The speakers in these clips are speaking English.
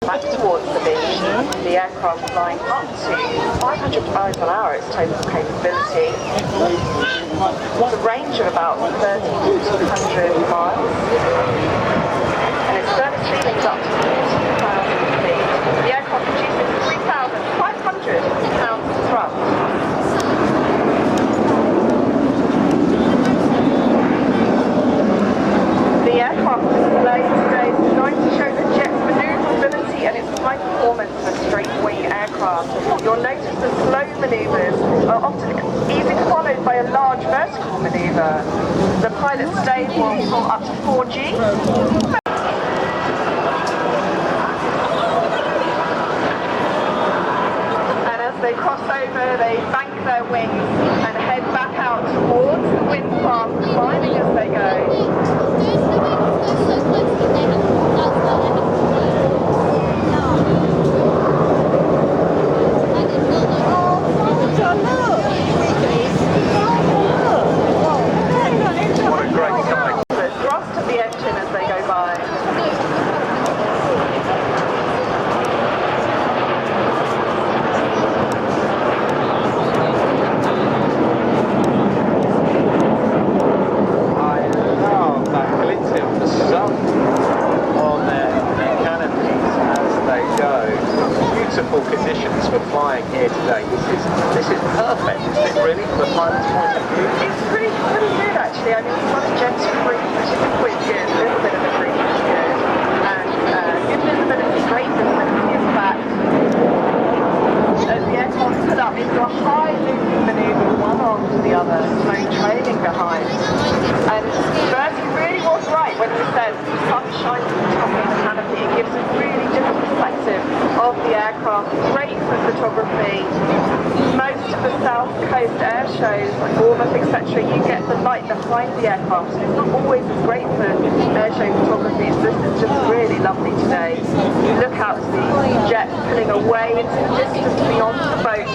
back towards the beach. The aircraft flying up to 500 miles an hour, its total capability. It's a range of about 1,300 miles. And its service ceilings up to 40,000 feet. The aircraft produces 3,500 pounds of thrust. The aircraft display today is designed to show the jet's manoeuvrability and its high performance for a straight-wing aircraft. You'll notice the slow manoeuvres are often easily followed by a large vertical manoeuvre. The pilot stage will fall up to 4G. And as they cross over, they bank their wings and head back out towards the wind farm, climbing as they go. What a great sight. The thrust of the engine as they go by. I love that glitter of the sun on their canopies as they go. Beautiful conditions for flying here today. This is perfect, isn't it, really, from a pilot's point of view? It's pretty good actually. I mean, you've got a gentle breeze, which is always good. A little bit of a breeze is good. And good visibility, great visibility in fact. As the aircraft put up into a high looping manoeuvre, one after the other, smoke trailing behind. And Bertie really was right when he said the sun shines on the top of the canopy. It gives a really different perspective of the aircraft. Great for photography. Most of the South Coast air shows, like Bournemouth, etc., you get the light behind the aircraft. So it's not always as great for air show photography. So this is just really lovely today. You look out to the jet pulling away into the distance beyond the boat.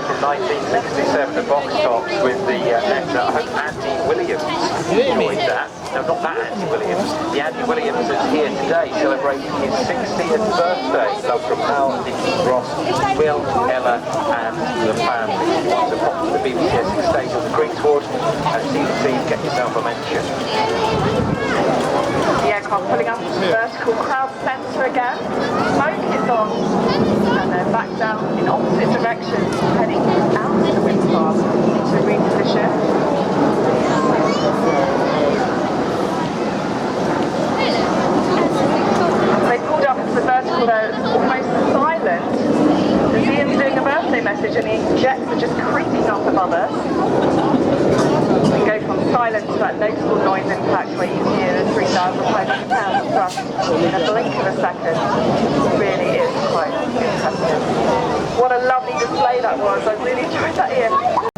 From 1967, the box tops with the letter. I hope Andy Williams joined that. No, not that Andy Williams. The Andy Williams is here today celebrating his 60th birthday. Love from Al, Nicky, Ross, Will, Ella and the family. So pop to the BBC Essex stage on the Greensward and see the team, get yourself a mention. The aircraft pulling up into the vertical crowd centre again. Smoke is on. And then back down in opposite directions, heading out to the wind farm to reposition. They pulled up into the vertical there, it's almost silent. There's Ian doing a birthday message and the jets are just creeping up above us. We go from silent to that noticeable noise impact where you hear the 3,500 pounds thrust in a blink of a second. It really is quite impressive. What a lovely display that was. I really enjoyed that, Ian.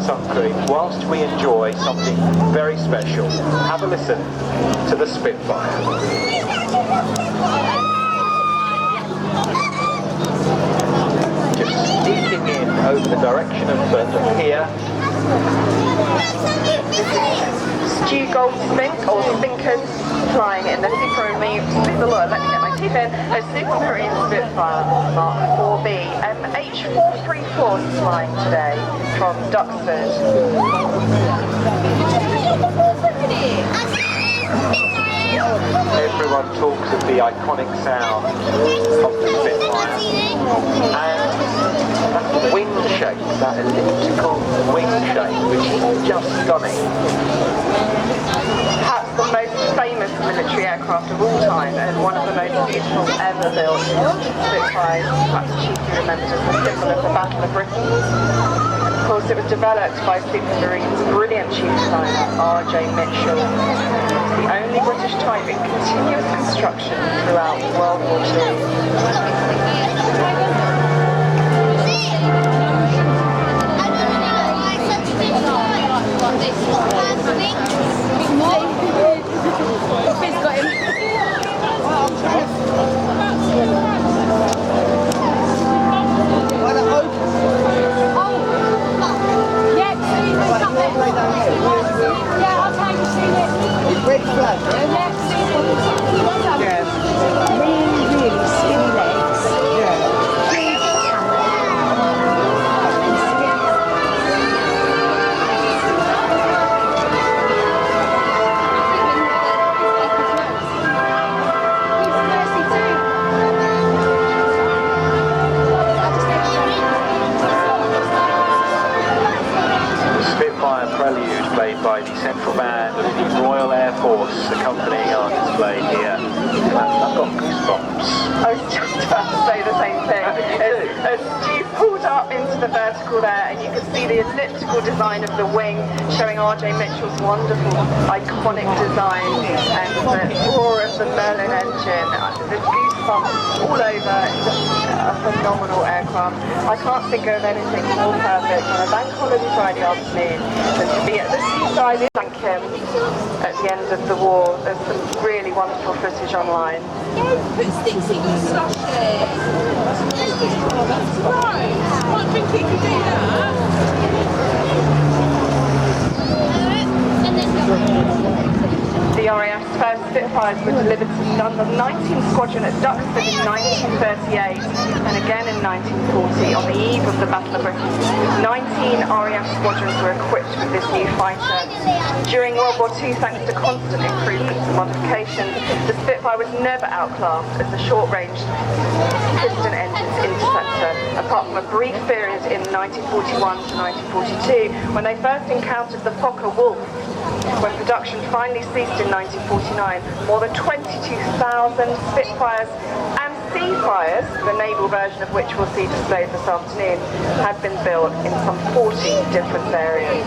Sun Creek, whilst we enjoy something very special, have a listen to the Spitfire. Just steaming in over the direction of here. Stu Goldspink, or Spinkers, flying in the Supermarine, let me get my teeth in, a Supermarine Spitfire Mark 4B, MH434 is flying today from Duxford. Everyone talks of the iconic sound of the Spitfire and that wing shape, that elliptical wing shape, which is just stunning. Perhaps the most famous military aircraft of all time and one of the most beautiful ever built. Spitfires, perhaps chiefly remembered as the symbol of the Battle of Britain. Of course, it was developed by Supermarine's brilliant chief designer, R.J. Mitchell. It's the only British type in continuous construction throughout World War II. He's got him. here. I've got goosebumps. I was just about to say the same thing. As you pulled up into the vertical there, and you could see the elliptical design of the wing, showing R.J. Mitchell's wonderful, iconic design, and the roar of the Merlin engine. The goosebumps all over. Just a phenomenal aircraft. I can't think of anything more perfect on a bank holiday Friday afternoon than to be at the seaside in Clacton at the end of the war. There's some really wonderful footage online. Don't put sticks in your slushy. Right. I think he could do that. The RAF's first Spitfires were delivered to the 19th Squadron at Duxford in 1938 and again in 1940 on the eve of the Battle of Britain. 19 RAF squadrons were equipped with this new fighter. During World War II, thanks to constant improvements and modifications, the Spitfire was never outclassed as a short-range piston engines interceptor, apart from a brief period in 1941 to 1942 when they first encountered the Fokker Wolf. When production finally ceased in 1949, more than 22,000 Spitfires and Seafires, the naval version of which we'll see displayed this afternoon, had been built in some 40 different areas.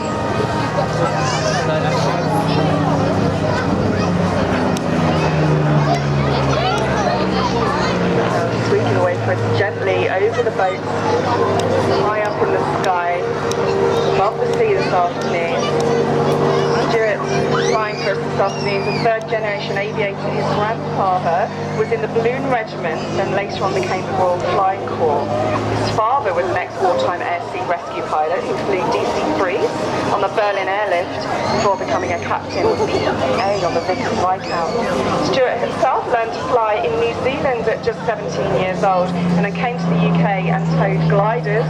Sweeping away for us gently over the boat, high up in the sky, above the sea this afternoon. Stuart flying for us this afternoon, the third-generation aviator. His grandfather was in the Balloon Regiment and later on became the Royal Flying Corps. His father was an ex-wartime air-sea rescue pilot who flew DC-3s on the Berlin airlift before becoming a captain with the EA on the Vickers Viscount. Stuart himself learned to fly in New Zealand at just 17 years old and then came to the UK and towed gliders.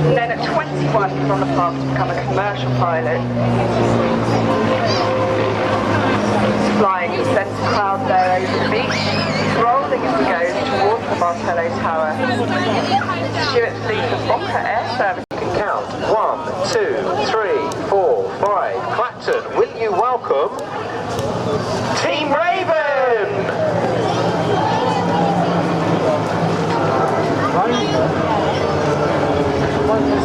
And then at 21 he was on the path to become a commercial pilot. Flying, he sends a crowd there over the beach, rolling as he goes towards the Martello Tower. Stuart fleet of Fokker Air Service. You can count 1, 2, 3, 4, 5. Clacton, will you welcome Team Raven?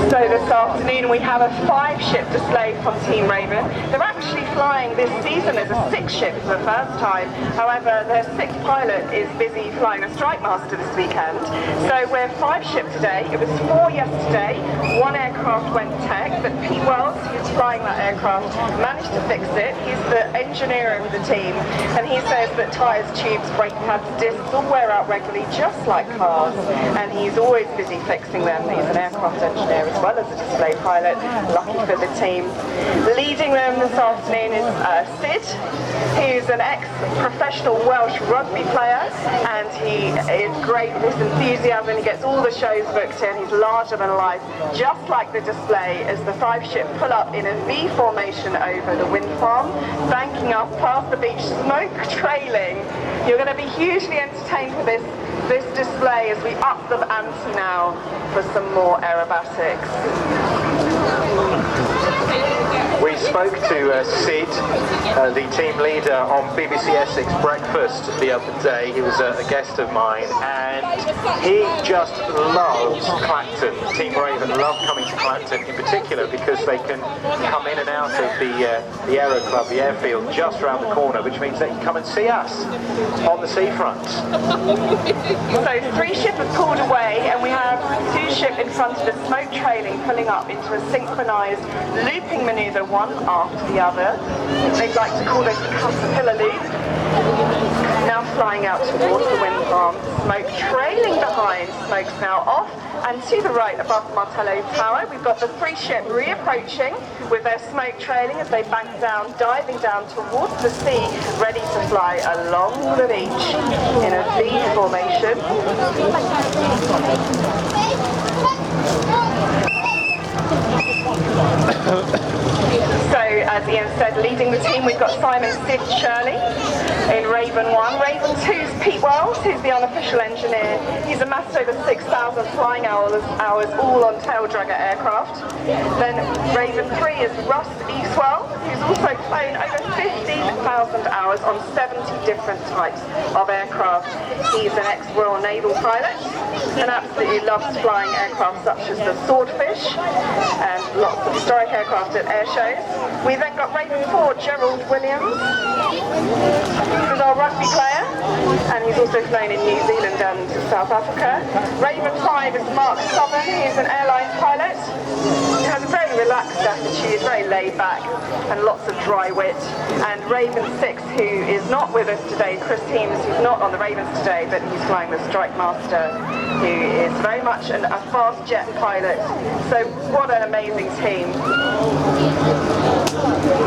So this afternoon we have a 5-ship display from Team Raven. They're actually flying this season as a 6-ship for the first time. However, their 6th pilot is busy flying a Strike Master this weekend. So we're 5-ship today. It was 4 yesterday. 1 aircraft went tech, but Pete Wells, who's flying that aircraft, managed to fix it. He's the engineer of the team, and he says that tyres, tubes, brake pads, discs all wear out regularly, just like cars. And he's always busy fixing them. He's an aircraft engineer as well as a display pilot, lucky for the team. Leading them this afternoon is Sid, who's an ex-professional Welsh rugby player, and he is great with his enthusiasm. He gets all the shows booked in. He's larger than life, just like the display as the 5-ship pull up in a V formation over the wind farm, banking up past the beach, smoke trailing. You're going to be hugely entertained with this display as we up the ante now for some more aerobatics. We spoke to Sid, the team leader on BBC Essex Breakfast the other day. He was a guest of mine, and he just loves Clacton. Team Raven love coming to Clacton in particular because they can come in and out of the Aero Club, the airfield, just around the corner, which means they can come and see us on the seafront. So 3-ship have pulled away, and we have 2-ship in front of the smoke trailing, pulling up into a synchronised looping manoeuvre, one after the other. They'd like to call this the caterpillar loop. Now flying out towards the wind farm, smoke trailing behind, smoke's now off, and to the right above the Martello Tower we've got the 3-ship reapproaching with their smoke trailing as they bank down, diving down towards the sea, ready to fly along the beach in a V formation. So, as Ian said, leading the team, we've got Simon Sid Shirley in Raven 1. Raven 2's Pete Wells, who's the unofficial engineer. He's amassed over 6,000 flying hours all on tail dragger aircraft. Then Raven 3 is Russ Eastwell, who's also flown over 15,000 hours on 70 different types of aircraft. He's an ex-Royal Naval pilot and absolutely loves flying aircraft such as the Swordfish and lots of historic aircraft at air shows. We then got Raven 4, Gerald Williams, who's our rugby player, and he's also flown in New Zealand and South Africa. Raven 5 is Mark Southern, who's an airline pilot. He has a very relaxed attitude, very laid back, and lots of dry wit. And Raven 6, who is not with us today, Chris Heames, who's not on the Ravens today, but he's flying the Strike Master, who is very much a fast jet pilot. So what an amazing team.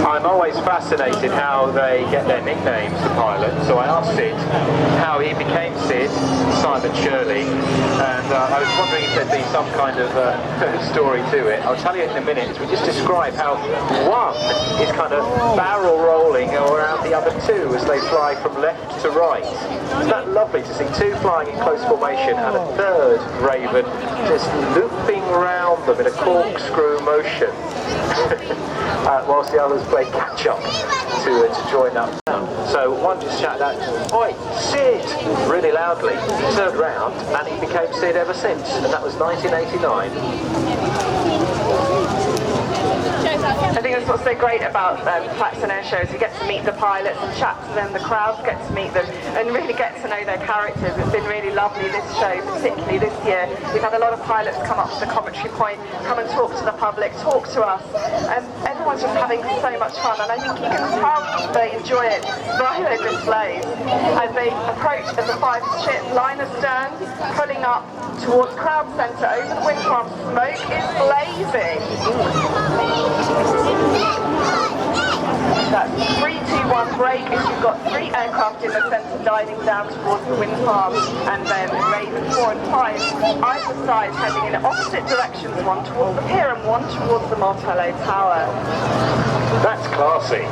I'm always fascinated how they get their nicknames, the pilots. So I asked Sid how he became Sid, Simon Shirley, and I was wondering if there'd be some kind of story to it. I'll tell you in a minute. We just describe how one is kind of barrel rolling around the other two as they fly from left to right. Isn't that lovely to see two flying in close formation and a third Raven just looping round them in a corkscrew motion whilst the others play catch up to join up. So one just shouted out, "Oi, Sid!" really loudly. He turned round and he became Sid ever since, and that was 1989. I think that's what's so great about Clacton air shows. You get to meet the pilots and chat to them, the crowds get to meet them and really get to know their characters. It's been really lovely this show, particularly this year. We've had a lot of pilots come up to the commentary point, come and talk to the public, talk to us, and everyone's just having so much fun, and I think you can tell they enjoy it by their displays. As they approach as a fighter ship, line astern, pulling up towards Crowd Centre over the wind farm, smoke is blazing. That's 3, 2, 1 break as you've got 3 aircraft in the centre diving down towards the wind farm, and then Raven 4 and 5 either side heading in opposite directions, one towards the pier and one towards the Martello Tower. That's classy.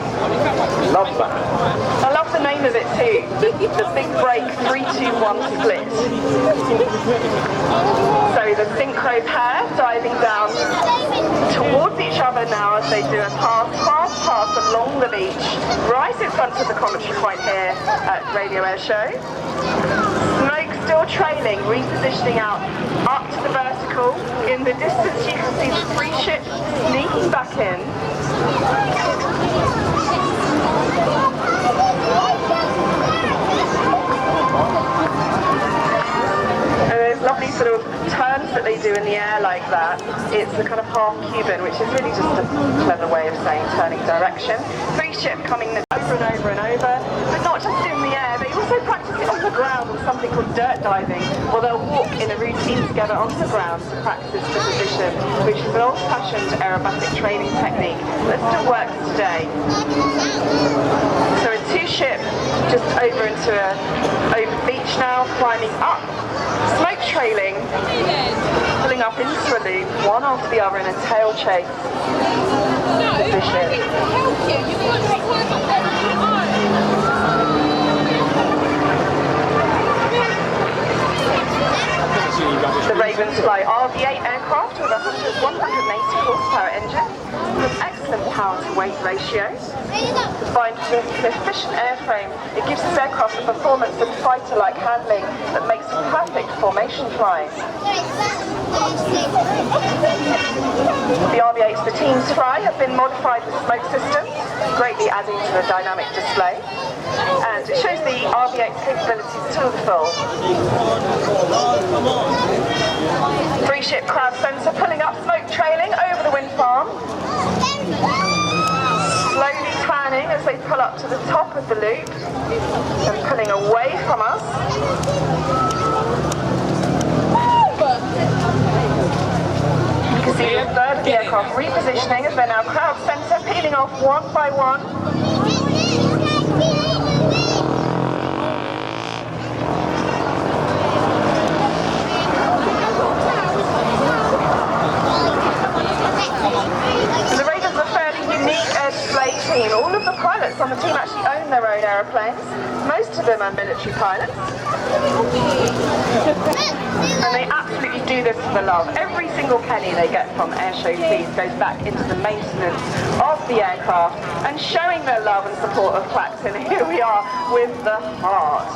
Love that. I love the name of it too, the big break 3, 2, 1 split. So the synchro pair diving down towards each other now as they do a fast pass along the beach, right in front of the commentary point here at Radio Air Show. Smoke still trailing, repositioning out up to the vertical. In the distance you can see the 3 ships sneaking back in. And there's lovely sort of turns that they do in the air like that. It's a kind of half Cuban, which is really just a clever way of saying turning direction. 3 ships coming over and over and over, but not just in the air, they also practice it on the ground with something called dirt diving, or they'll walk in a routine together onto the ground to practice the position, which is an old-fashioned aerobatic training technique that still works today. So a 2-ship just over into over the beach now, climbing up, smoke trailing, pulling up into a loop, one after the other in a tail chase position. The Ravens fly RV8 aircraft with a 180 horsepower engine with excellent power to weight ratio. Combined with an efficient airframe, it gives this aircraft a performance and fighter-like handling that makes it perfect formation flying. The RV8's the Teams Fry have been modified with smoke systems, greatly adding to the dynamic display. And it shows the RV8's capabilities to the full. 3-ship Crowd Centre pulling up, smoke trailing over the wind farm. Slowly turning as they pull up to the top of the loop and pulling away from us. You can see the third of the aircraft repositioning as they're now Crowd Centre, peeling off one by one. display team. All of the pilots on the team actually own their own aeroplanes. Most of them are military pilots. And they absolutely do this for love. Every single penny they get from airshow fees goes back into the maintenance of the aircraft and showing their love and support of Clacton. Here we are with the heart.